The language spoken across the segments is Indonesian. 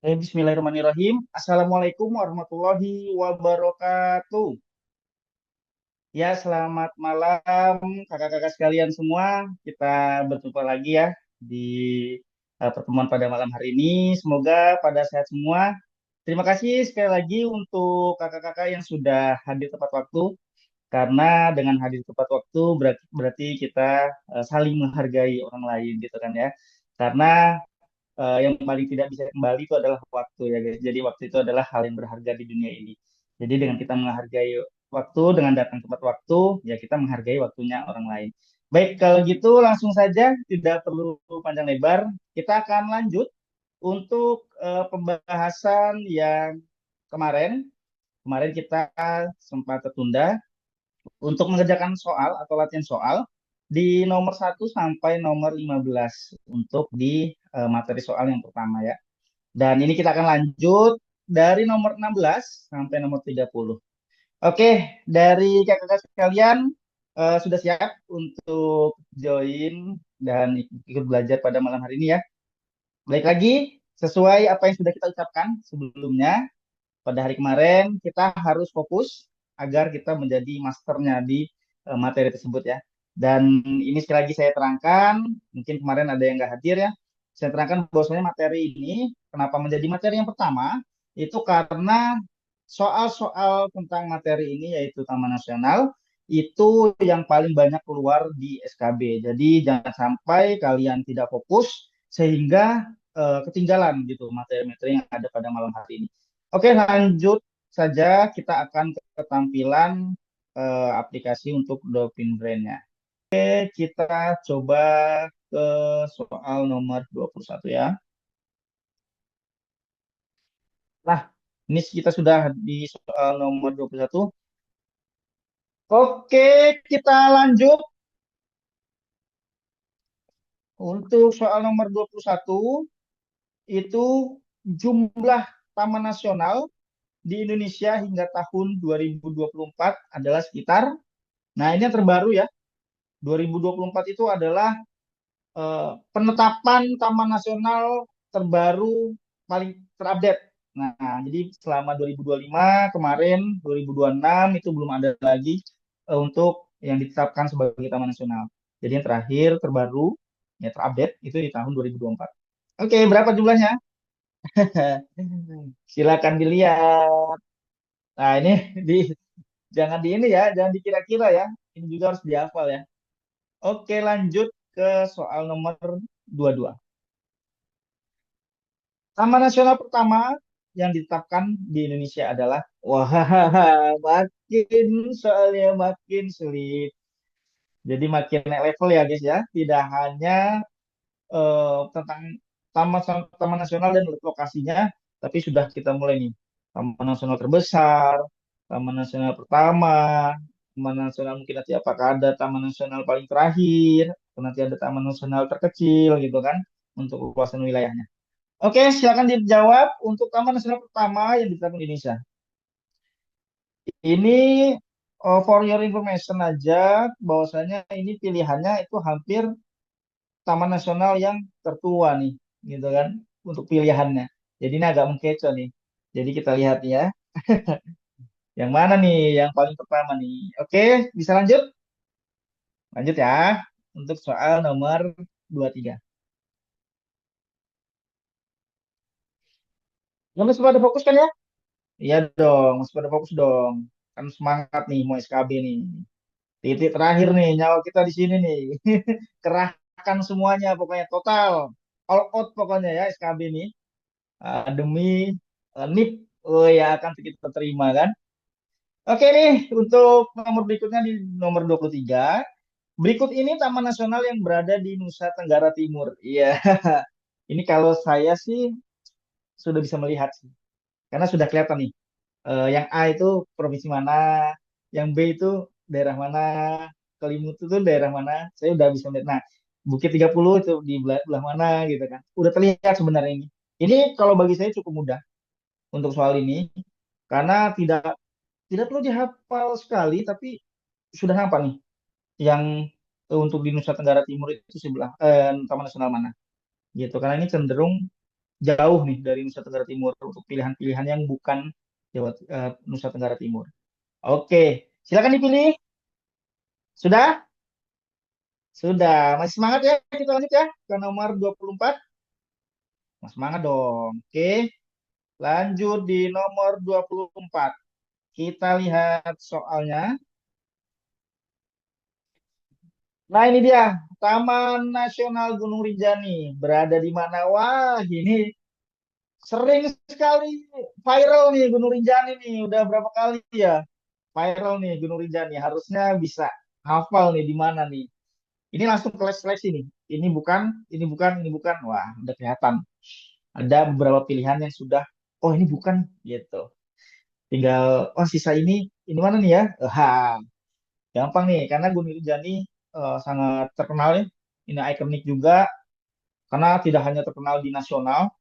Bismillahirrahmanirrahim. Assalamualaikum warahmatullahi wabarakatuh. Ya, selamat malam kakak-kakak sekalian semua. Kita berjumpa lagi ya di pertemuan pada malam hari ini. Semoga pada sehat semua. Terima kasih sekali lagi untuk kakak-kakak yang sudah hadir tepat waktu. Karena dengan hadir tepat waktu berarti kita saling menghargai orang lain gitu kan ya. Karena yang paling tidak bisa kembali itu adalah waktu ya guys. Jadi waktu itu adalah hal yang berharga di dunia ini. Jadi dengan kita menghargai waktu, dengan datang tepat waktu, ya kita menghargai waktunya orang lain. Baik, kalau gitu langsung saja, tidak perlu panjang lebar. Kita akan lanjut untuk pembahasan yang kemarin. Kemarin kita sempat tertunda untuk mengerjakan soal atau latihan soal di nomor 1 sampai nomor 15 untuk di materi soal yang pertama ya. Dan ini kita akan lanjut dari nomor 16 sampai nomor 30. Oke, dari kakak-kakak sekalian sudah siap untuk join dan ikut belajar pada malam hari ini ya. Baik lagi, sesuai apa yang sudah kita ucapkan sebelumnya, pada hari kemarin kita harus fokus agar kita menjadi masternya di materi tersebut ya. Dan ini sekali lagi saya terangkan, mungkin kemarin ada yang nggak hadir ya. Saya terangkan bahwasanya materi ini kenapa menjadi materi yang pertama itu karena soal-soal tentang materi ini yaitu Taman Nasional itu yang paling banyak keluar di SKB. Jadi jangan sampai kalian tidak fokus sehingga ketinggalan gitu materi-materi yang ada pada malam hari ini. Oke, lanjut saja kita akan ke tampilan aplikasi untuk Dolphin Brain-nya. Oke, kita coba ke soal nomor 21 ya. Nah, ini kita sudah di soal nomor 21. Oke, kita lanjut untuk soal nomor 21 itu jumlah taman nasional di Indonesia hingga tahun 2024 adalah sekitar, nah ini yang terbaru ya, 2024 itu adalah penetapan taman nasional terbaru paling terupdate. Nah, jadi selama 2025 kemarin 2026 itu belum ada lagi untuk yang ditetapkan sebagai taman nasional. Jadi yang terakhir terbaru ya terupdate itu di tahun 2024. Oke, berapa jumlahnya? Silakan dilihat. Nah, ini di jangan di ini ya, jangan dikira-kira ya. Ini juga harus dihafal ya. Oke, lanjut ke soal nomor 22. Taman nasional pertama yang ditetapkan di Indonesia adalah, wah, makin soalnya makin sulit. Jadi makin naik level ya guys ya. Tidak hanya tentang taman nasional dan lokasinya, tapi sudah kita mulai nih. Taman nasional terbesar, taman nasional pertama, taman nasional mungkin nanti apakah ada taman nasional paling terakhir, atau nanti ada taman nasional terkecil gitu kan untuk luasan wilayahnya. Oke, silakan dijawab untuk taman nasional pertama yang ditetapkan di Indonesia. Ini for your information aja, bahwasanya ini pilihannya itu hampir taman nasional yang tertua nih, gitu kan, untuk pilihannya. Jadi ini agak mengkecoh nih. Jadi kita lihat ya, yang mana nih yang paling pertama nih. Oke, bisa lanjut? Lanjut ya, untuk soal nomor 23. Ya, masih pada fokus kan ya? Iya dong, masih pada fokus dong. Kan semangat nih mau SKB nih. Titik terakhir nih, nyawa kita di sini nih. Kerahkan semuanya pokoknya total. All out pokoknya ya SKB nih. Demi NIP oh ya akan kita terima kan. Oke nih, untuk nomor berikutnya di nomor 23. Berikut ini taman nasional yang berada di Nusa Tenggara Timur. Iya, ini kalau saya sih sudah bisa melihat sih. Karena sudah kelihatan nih. Yang A itu provinsi mana, yang B itu daerah mana, Kelimutu itu daerah mana. Saya udah bisa melihat. Nah, Bukit 30 itu di belah mana gitu kan. Udah terlihat sebenarnya ini. Ini kalau bagi saya cukup mudah untuk soal ini karena tidak perlu dihafal sekali tapi sudah nampak nih yang untuk di Nusa Tenggara Timur itu sebelah Taman Nasional mana gitu karena ini cenderung jauh nih dari Nusa Tenggara Timur untuk pilihan-pilihan yang bukan Nusa Tenggara Timur. Oke, silakan dipilih. Sudah? Sudah. Masih semangat ya? Kita lanjut ya ke nomor 24. Masih semangat dong. Oke, lanjut di nomor 24. Kita lihat soalnya. Nah, ini dia. Taman Nasional Gunung Rinjani. Berada di mana? Wah, ini sering sekali viral nih Gunung Rinjani nih. Udah berapa kali ya viral nih Gunung Rinjani. Harusnya bisa hafal nih di mana nih. Ini langsung ke seleksi nih. Ini bukan, ini bukan, ini bukan. Wah, udah kelihatan. Ada beberapa pilihan yang sudah, oh ini bukan gitu. Tinggal, oh sisa ini mana nih ya? Gampang nih, karena Gunung Rinjani sangat terkenal ya. Ini ikonik juga, karena tidak hanya terkenal di nasional,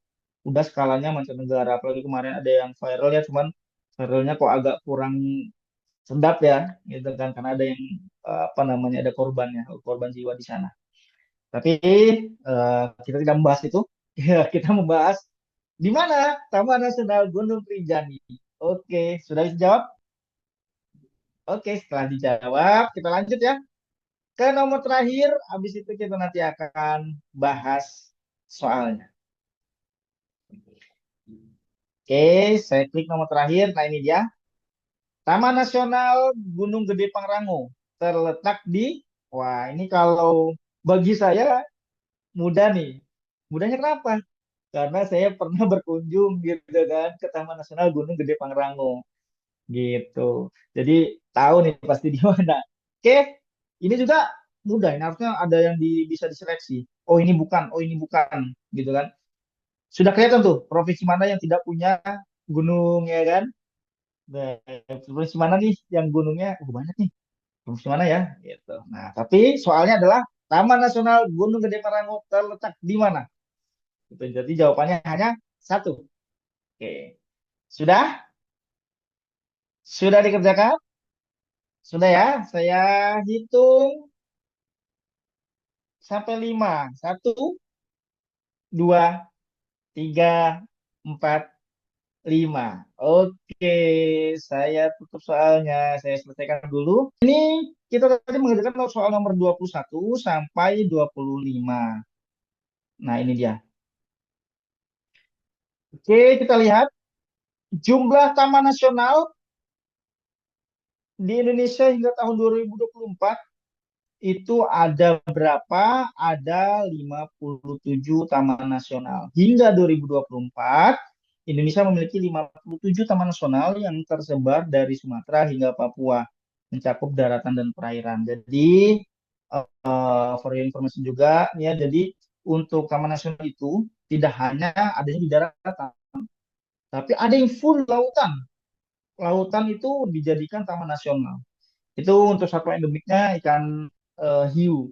udah skalanya mancanegara. Apalagi kemarin ada yang viral ya, cuman viralnya kok agak kurang sedap ya, gitu kan, karena ada yang apa namanya ada korbannya, korban jiwa di sana. Tapi kita tidak membahas itu. Ya, kita membahas di mana Taman Nasional Gunung Rinjani. Oke, sudah dijawab? Oke, setelah dijawab, kita lanjut ya ke nomor terakhir. Habis itu kita nanti akan bahas soalnya. Oke, saya klik nomor terakhir. Nah, ini dia. Taman Nasional Gunung Gede Pangrango terletak di, wah ini kalau bagi saya mudah nih. Mudahnya kenapa? Karena saya pernah berkunjung gitu kan ke Taman Nasional Gunung Gede Pangrango gitu. Jadi tahu nih pasti di mana. Oke, ini juga mudah. Ini harusnya ada yang bisa diseleksi. Oh ini bukan, oh ini bukan, gitu kan. Sudah kelihatan tuh provinsi mana yang tidak punya gunung ya kan. Nah, provinsi mana nih yang gunungnya banyak nih. Provinsi mana ya? Gitu. Nah, tapi soalnya adalah Taman Nasional Gunung Gede Pangrango terletak di mana? Gitu. Jadi jawabannya hanya satu. Oke. Sudah? Sudah dikerjakan? Sudah ya? Saya hitung sampai 5. Satu, dua, tiga, empat, lima. Oke, saya tutup soalnya. Saya selesaikan dulu. Ini kita tadi mengerjakan soal nomor 21 sampai 25. Nah, ini dia. Oke, kita lihat jumlah taman nasional di Indonesia hingga tahun 2024 itu ada berapa? Ada 57 taman nasional. Hingga 2024, Indonesia memiliki 57 taman nasional yang tersebar dari Sumatera hingga Papua, mencakup daratan dan perairan. Jadi, for your information juga, ya, jadi untuk taman nasional itu tidak hanya adanya di daratan, tapi ada yang full lautan. Lautan itu dijadikan taman nasional. Itu untuk satwa endemiknya ikan hiu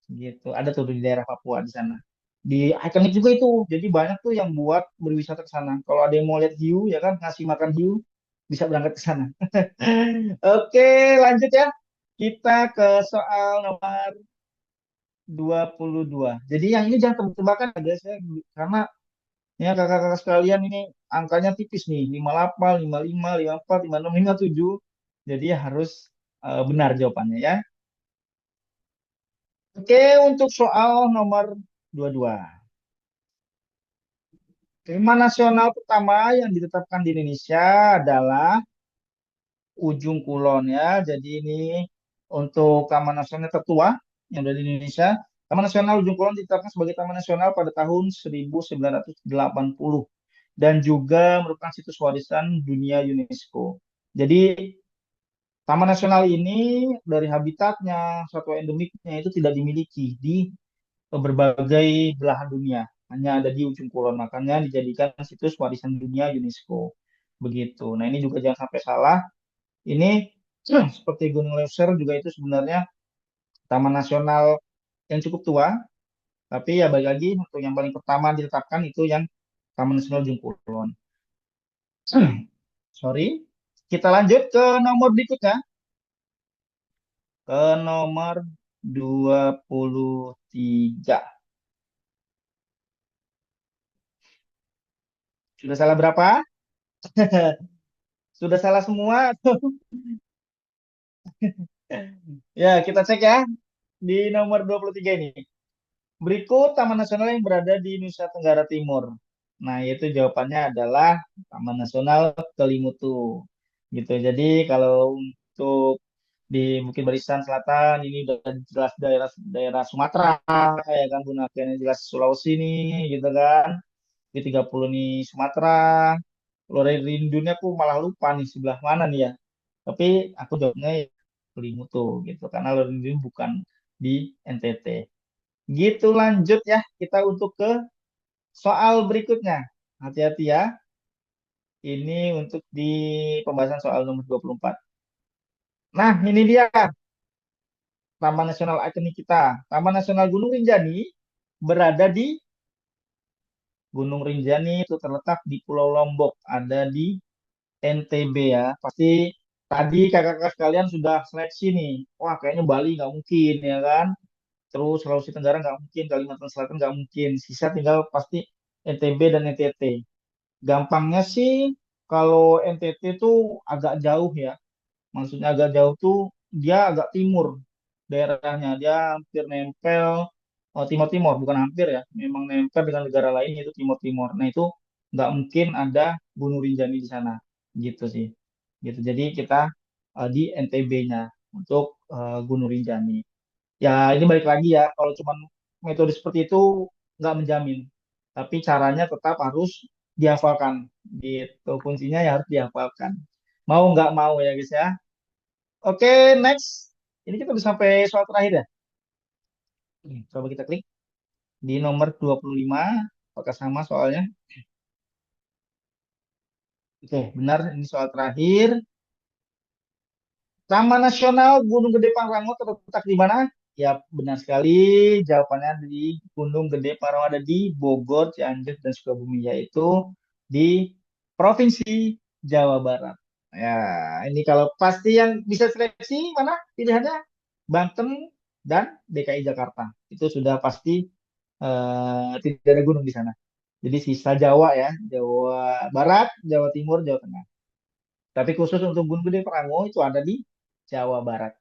gitu. Ada tuh di daerah Papua di sana. Di ikonik juga itu. Jadi banyak tuh yang buat berwisata ke sana. Kalau ada yang mau lihat hiu ya kan ngasih makan hiu bisa berangkat ke sana. Oke, lanjut ya. Kita ke soal nomor 22. Jadi yang ini jangan tebak-tebakan ya guys ya karena ya kakak-kakak sekalian ini angkanya tipis nih. 58, 55, 54, 56, 57. Jadi ya harus benar jawabannya ya. Oke, untuk soal nomor 22. Tema nasional pertama yang ditetapkan di Indonesia adalah Ujung Kulon ya. Jadi ini untuk Taman Nasional tertua yang ada di Indonesia. Taman Nasional Ujung Kulon ditetapkan sebagai Taman Nasional pada tahun 1980 dan juga merupakan situs warisan dunia UNESCO. Jadi Taman Nasional ini dari habitatnya, satwa endemiknya itu tidak dimiliki di berbagai belahan dunia. Hanya ada di ujung kulon, makanya dijadikan situs warisan dunia UNESCO. Begitu. Nah, ini juga jangan sampai salah. Ini seperti Gunung Leuser juga itu sebenarnya taman nasional yang cukup tua, tapi ya balik lagi untuk yang paling pertama ditetapkan itu yang Taman Nasional Ujung Kulon. Sorry. Kita lanjut ke nomor berikutnya, ke nomor 23. Sudah salah berapa? Sudah salah semua? Ya, kita cek ya di nomor 23 ini. Berikut taman nasional yang berada di Nusa Tenggara Timur. Nah, itu jawabannya adalah Taman Nasional Kelimutu. Gitu. Jadi kalau untuk di Bukit Barisan Selatan ini udah jelas daerah daerah Sumatera, kayak kan Bunaken ini jelas Sulawesi nih, gitu kan. Di 30 nih Sumatera. Lore Rindunya aku malah lupa nih sebelah mana nih ya. Tapi aku jawabnya Kelimutu gitu karena Lore Rindu bukan di NTT. Gitu lanjut ya kita untuk ke soal berikutnya. Hati-hati ya. Ini untuk di pembahasan soal nomor 24. Nah, ini dia Taman Nasional ikonik kita. Taman Nasional Gunung Rinjani berada di Gunung Rinjani itu terletak di Pulau Lombok, ada di NTB ya. Pasti tadi kakak-kakak sekalian sudah seleksi nih. Wah, kayaknya Bali nggak mungkin ya kan. Terus Sulawesi Tenggara nggak mungkin, Kalimantan Selatan nggak mungkin. Sisa tinggal pasti NTB dan NTT. Gampangnya sih kalau NTT tuh agak jauh ya. Maksudnya agak jauh tuh dia agak timur daerahnya. Dia hampir nempel timur-timur, bukan hampir ya. Memang nempel dengan negara lain yaitu timur-timur. Nah itu nggak mungkin ada Gunung Rinjani di sana. Gitu sih. Gitu. Jadi kita di NTB-nya untuk Gunung Rinjani. Ya ini balik lagi ya. Kalau cuma metode seperti itu nggak menjamin. Tapi caranya tetap harus dihafalkan. Gitu. Kuncinya ya harus dihafalkan. Mau nggak mau ya guys ya. Oke, next. Ini kita udah sampai soal terakhir ya. Coba kita klik di nomor 25. Apakah sama soalnya? Oke, benar. Ini soal terakhir. Taman Nasional Gunung Gede Pangrango terletak di mana? Ya, benar sekali. Jawabannya di Gunung Gede Pangrango ada di Bogor, Cianjur, dan Sukabumi, yaitu di Provinsi Jawa Barat. Ya, ini kalau pasti yang bisa seleksi mana pilihannya? Banten dan DKI Jakarta. Itu sudah pasti tidak ada gunung di sana. Jadi sisa Jawa ya, Jawa Barat, Jawa Timur, Jawa Tengah. Tapi khusus untuk Gunung Gede Pangrango itu ada di Jawa Barat.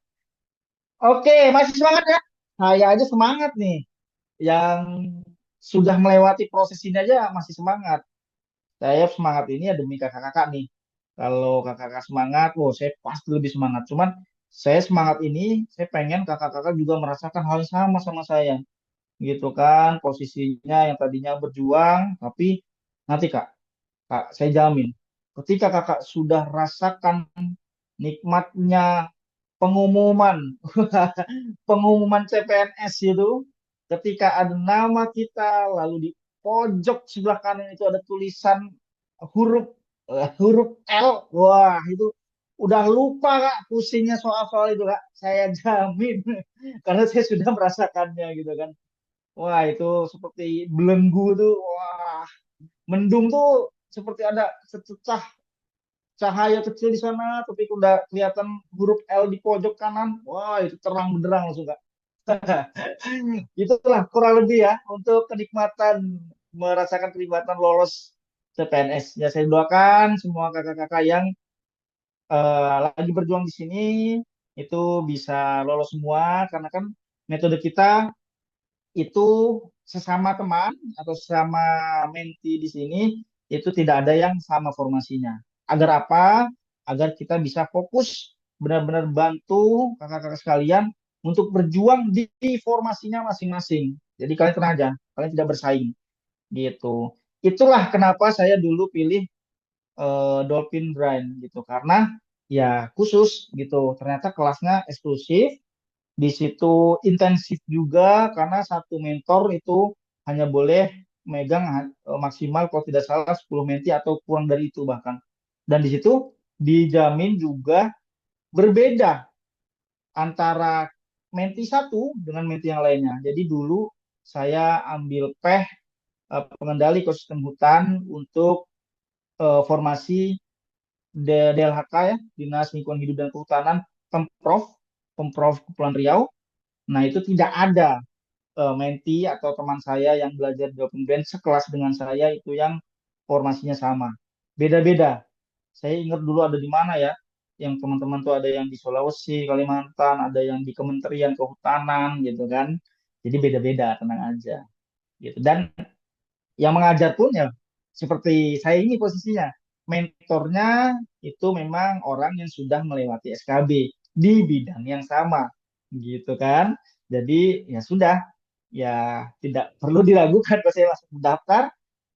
Oke, masih semangat ya? Saya aja semangat nih. Yang sudah melewati proses ini aja masih semangat. Saya semangat ini ya demi kakak-kakak nih. Kalau kakak-kakak semangat, oh saya pasti lebih semangat. Cuman saya semangat ini, saya pengen kakak-kakak juga merasakan hal yang sama saya. Gitu kan, posisinya yang tadinya berjuang, tapi nanti kak, saya jamin, ketika kakak sudah rasakan nikmatnya pengumuman pengumuman CPNS itu ketika ada nama kita lalu di pojok sebelah kanan itu ada tulisan huruf huruf L, wah itu udah lupa kak pusingnya soal-soal itu kak, saya jamin karena saya sudah merasakannya gitu kan. Wah itu seperti belenggu tuh, wah mendung tuh seperti ada sececah cahaya kecil di sana, tapi udah kelihatan huruf L di pojok kanan. Wah, itu terang benderang langsung, Kak. Itulah kurang lebih ya untuk kenikmatan, merasakan kenikmatan lolos CPNS. Ya, saya doakan semua kakak-kakak yang lagi berjuang di sini itu bisa lolos semua, karena kan metode kita itu sesama teman atau sesama menti di sini itu tidak ada yang sama formasinya. Agar apa? Agar kita bisa fokus benar-benar bantu kakak-kakak sekalian untuk berjuang di formasinya masing-masing. Jadi kalian tenang aja, kalian tidak bersaing gitu. Itulah kenapa saya dulu pilih Dolphin Brain gitu karena ya khusus gitu. Ternyata kelasnya eksklusif, di situ intensif juga karena satu mentor itu hanya boleh megang maksimal kalau tidak salah 10 menti atau kurang dari itu bahkan. Dan di situ dijamin juga berbeda antara menti satu dengan menti yang lainnya. Jadi dulu saya ambil pengendali ekosistem hutan untuk formasi DLHK ya, Dinas Lingkungan Hidup dan Kehutanan, Pemprov, Pemprov Kepulauan Riau. Nah, itu tidak ada menti atau teman saya yang belajar di Open Band sekelas dengan saya itu yang formasinya sama. Beda-beda. Saya ingat dulu ada di mana ya, yang teman-teman tuh ada yang di Sulawesi, Kalimantan, ada yang di Kementerian Kehutanan gitu kan. Jadi beda-beda, tenang aja gitu. Dan yang mengajar pun ya seperti saya ini posisinya. Mentornya itu memang orang yang sudah melewati SKB di bidang yang sama gitu kan. Jadi ya sudah, ya tidak perlu diragukan kalau saya langsung mendaftar.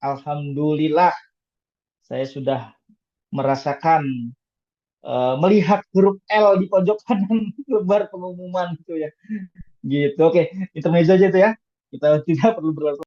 Alhamdulillah saya sudah merasakan, melihat huruf L di pojok kanan lembar pengumuman gitu ya. Gitu. Oke, intermezzo aja itu ya. Kita tidak perlu berlarut